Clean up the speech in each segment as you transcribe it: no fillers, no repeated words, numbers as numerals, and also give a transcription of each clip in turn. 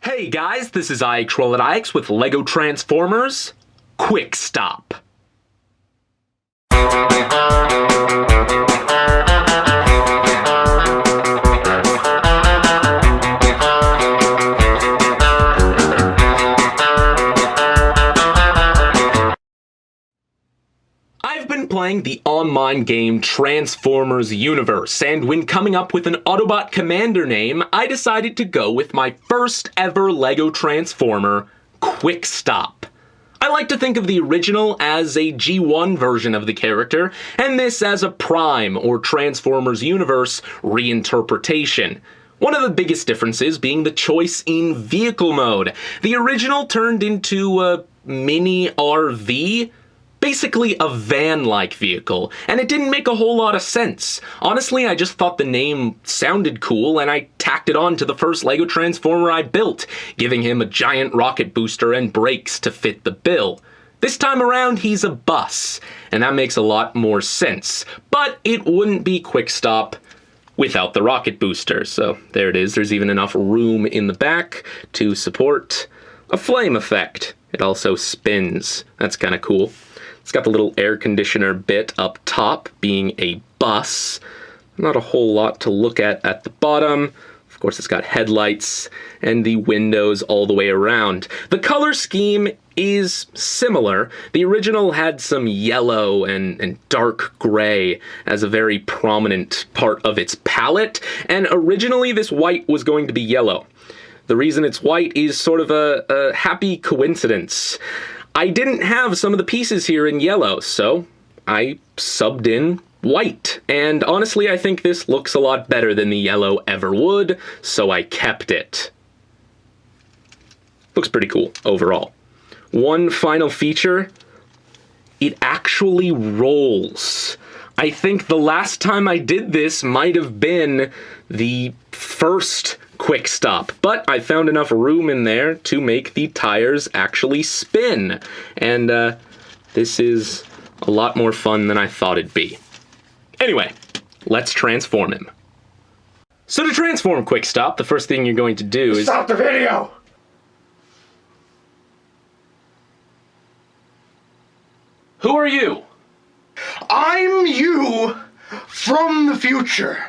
Hey guys, this is IXRollOutIX with LEGO Transformers Quickstop. I've been playing the online game Transformers Universe, and when coming up with an Autobot commander name, I decided to go with my first ever LEGO Transformer, Quickstop. I like to think of the original as a G1 version of the character, and this as a Prime or Transformers Universe reinterpretation. One of the biggest differences being the choice in vehicle mode. The original turned into a mini RV, basically a van-like vehicle, and it didn't make a whole lot of sense. Honestly, I just thought the name sounded cool, and I tacked it on to the first LEGO Transformer I built, giving him a giant rocket booster and brakes to fit the bill. This time around, he's a bus, and that makes a lot more sense, but it wouldn't be Quickstop without the rocket booster, so there it is. There's even enough room in the back to support a flame effect. It also spins. That's kind of cool. It's got the little air conditioner bit up top, being a bus. Not a whole lot to look at the bottom. Of course, it's got headlights and the windows all the way around. The color scheme is similar. The original had some yellow and dark gray as a very prominent part of its palette, and originally this white was going to be yellow. The reason it's white is sort of a happy coincidence. I didn't have some of the pieces here in yellow, so I subbed in white. And honestly, I think this looks a lot better than the yellow ever would, so I kept it. Looks pretty cool overall. One final feature, it actually rolls. I think the last time I did this might have been the first Quickstop, but I found enough room in there to make the tires actually spin, and this is a lot more fun than I thought it'd be. Anyway, let's transform him. So to transform Quickstop, the first thing you're going to do is... Stop the video! Who are you? I'm you from the future.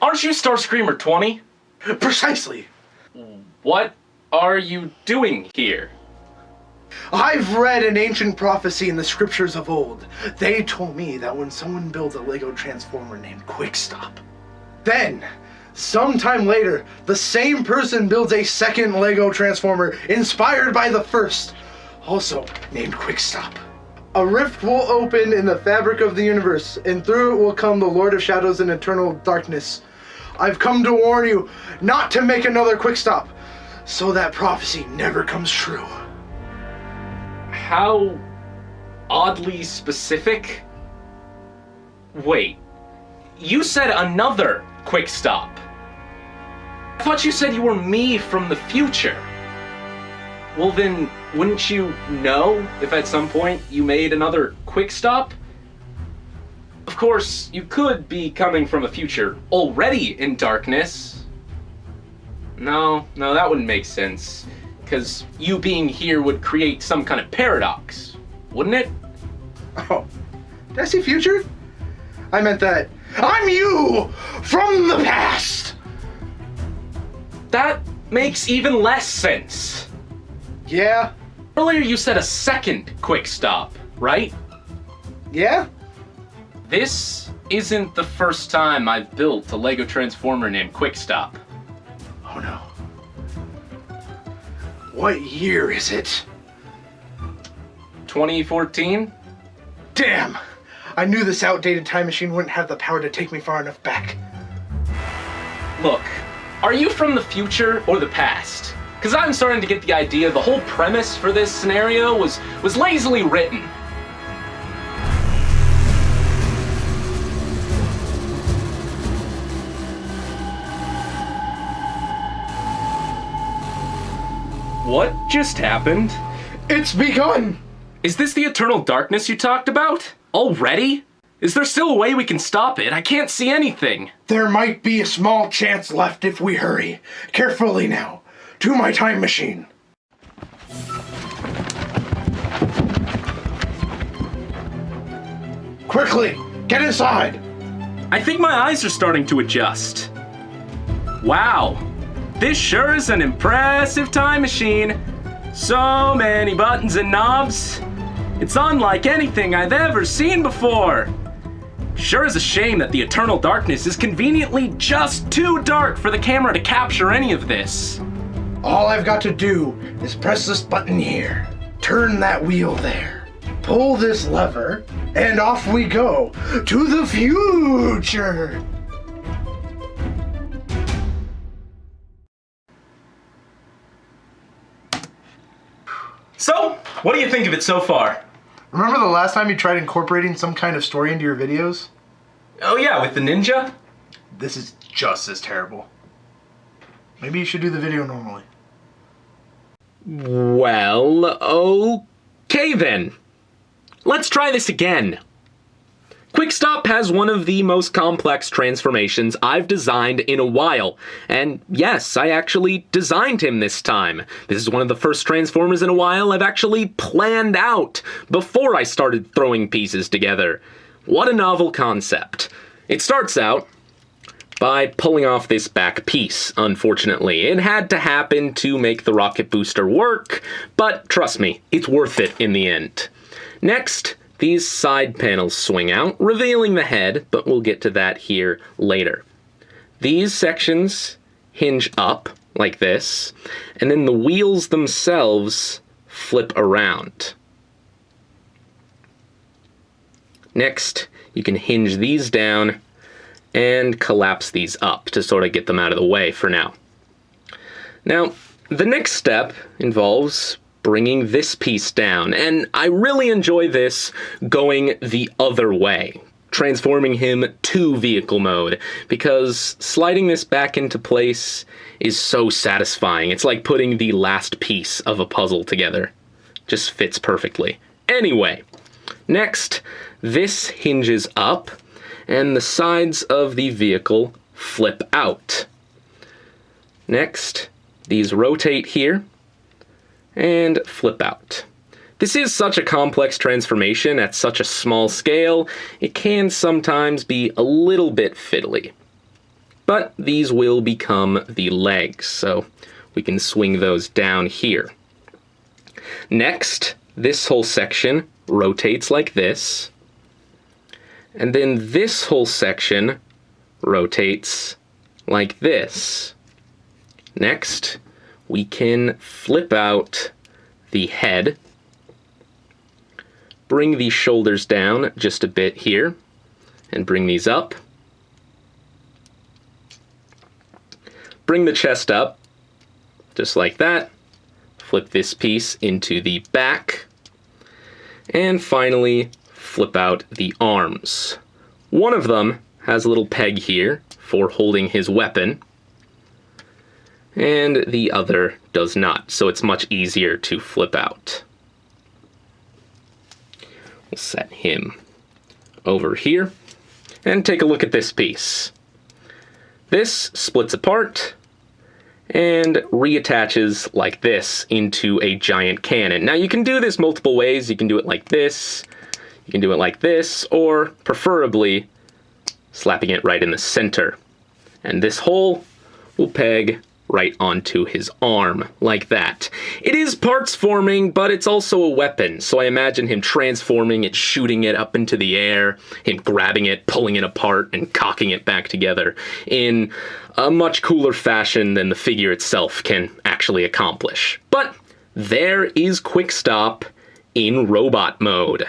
Aren't you Starscreamer 20? Precisely. What are you doing here? I've read an ancient prophecy in the scriptures of old. They told me that when someone builds a LEGO Transformer named Quickstop, then, sometime later, the same person builds a second LEGO Transformer inspired by the first, also named Quickstop. A rift will open in the fabric of the universe, and through it will come the Lord of Shadows and Eternal Darkness. I've come to warn you not to make another Quickstop, so that prophecy never comes true. How oddly specific? Wait, you said another Quickstop. I thought you said you were me from the future. Well then, wouldn't you know if at some point you made another Quickstop? Of course, you could be coming from a future already in darkness. No, that wouldn't make sense. Because you being here would create some kind of paradox, wouldn't it? Oh, did I say future? I meant that I'm you from the past! That makes even less sense. Yeah? Earlier you said a second Quickstop, right? Yeah? This isn't the first time I've built a LEGO Transformer named Quickstop. Oh no. What year is it? 2014? Damn! I knew this outdated time machine wouldn't have the power to take me far enough back. Look, are you from the future or the past? Because I'm starting to get the idea the whole premise for this scenario was lazily written. What just happened? It's begun! Is this the eternal darkness you talked about? Already? Is there still a way we can stop it? I can't see anything. There might be a small chance left if we hurry. Carefully now. To my time machine. Quickly, get inside. I think my eyes are starting to adjust. Wow, this sure is an impressive time machine. So many buttons and knobs. It's unlike anything I've ever seen before. Sure is a shame that the eternal darkness is conveniently just too dark for the camera to capture any of this. All I've got to do is press this button here, turn that wheel there, pull this lever, and off we go to the future. So, what do you think of it so far? Remember the last time you tried incorporating some kind of story into your videos? Oh yeah, with the ninja? This is just as terrible. Maybe you should do the video normally. Well, okay then. Let's try this again. Quickstop has one of the most complex transformations I've designed in a while. And yes, I actually designed him this time. This is one of the first Transformers in a while I've actually planned out before I started throwing pieces together. What a novel concept. It starts out by pulling off this back piece, unfortunately. It had to happen to make the rocket booster work, but trust me, it's worth it in the end. Next, these side panels swing out, revealing the head, but we'll get to that here later. These sections hinge up, like this, and then the wheels themselves flip around. Next, you can hinge these down and collapse these up to sort of get them out of the way for now. Now, the next step involves bringing this piece down, and I really enjoy this going the other way, transforming him to vehicle mode, because sliding this back into place is so satisfying. It's like putting the last piece of a puzzle together. Just fits perfectly. Anyway, next, this hinges up, and the sides of the vehicle flip out. Next, these rotate here, and flip out. This is such a complex transformation at such a small scale, it can sometimes be a little bit fiddly. But these will become the legs, so we can swing those down here. Next, this whole section rotates like this, and then this whole section rotates like this. Next, we can flip out the head, bring the shoulders down just a bit here, and bring these up. Bring the chest up, just like that. Flip this piece into the back. And finally, flip out the arms. One of them has a little peg here for holding his weapon, and the other does not, so it's much easier to flip out. We'll set him over here, and take a look at this piece. This splits apart, and reattaches like this into a giant cannon. Now you can do this multiple ways. You can do it like this, you can do it like this, or preferably slapping it right in the center. And this hole will peg right onto his arm, like that. It is parts forming, but it's also a weapon, so I imagine him transforming it, shooting it up into the air, him grabbing it, pulling it apart, and cocking it back together in a much cooler fashion than the figure itself can actually accomplish. But there is Quickstop in robot mode.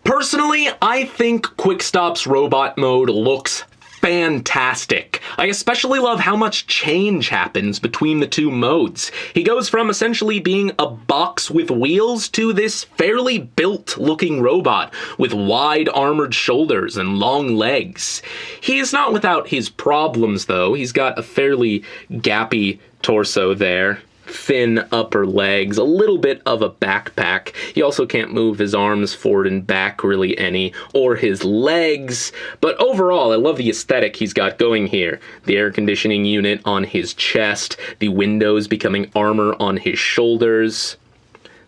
Personally, I think Quickstop's robot mode looks fantastic. I especially love how much change happens between the two modes. He goes from essentially being a box with wheels to this fairly built-looking robot with wide armored shoulders and long legs. He is not without his problems, though. He's got a fairly gappy torso there, thin upper legs, a little bit of a backpack. He also can't move his arms forward and back really any, or his legs. But overall, I love the aesthetic he's got going here. The air conditioning unit on his chest, the windows becoming armor on his shoulders,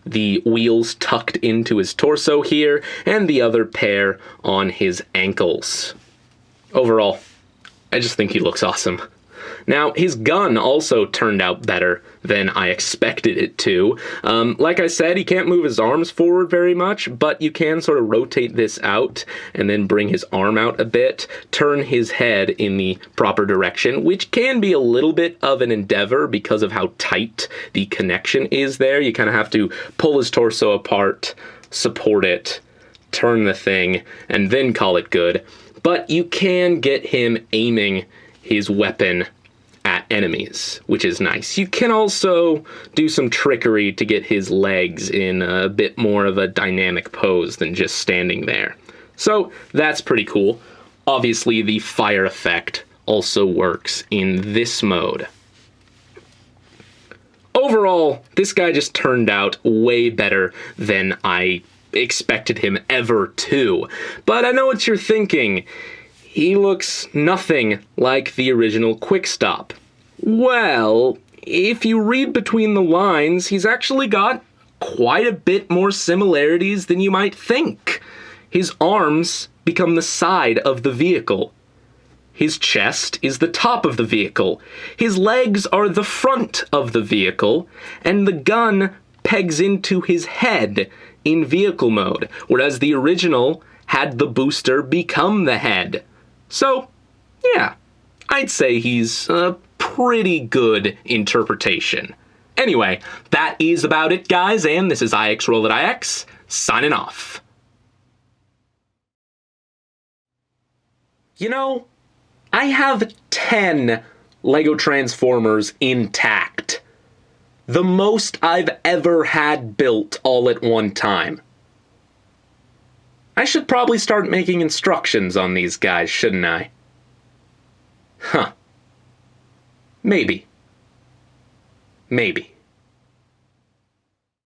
the wheels tucked into his torso here, and the other pair on his ankles. Overall, I just think he looks awesome. Now, his gun also turned out better than I expected it to. Like I said, he can't move his arms forward very much, but you can sort of rotate this out and then bring his arm out a bit, turn his head in the proper direction, which can be a little bit of an endeavor because of how tight the connection is there. You kind of have to pull his torso apart, support it, turn the thing, and then call it good. But you can get him aiming his weapon at enemies, which is nice. You can also do some trickery to get his legs in a bit more of a dynamic pose than just standing there. So that's pretty cool. Obviously, the fire effect also works in this mode. Overall, this guy just turned out way better than I expected him ever to. But I know what you're thinking. He looks nothing like the original Quickstop. Well, if you read between the lines, he's actually got quite a bit more similarities than you might think. His arms become the side of the vehicle. His chest is the top of the vehicle. His legs are the front of the vehicle, and the gun pegs into his head in vehicle mode, whereas the original had the booster become the head. So, yeah, I'd say he's a pretty good interpretation. Anyway, that is about it, guys, and this is IXRollOutIX, signing off. You know, I have 10 LEGO Transformers intact. The most I've ever had built all at one time. I should probably start making instructions on these guys, shouldn't I? Huh. Maybe. Maybe.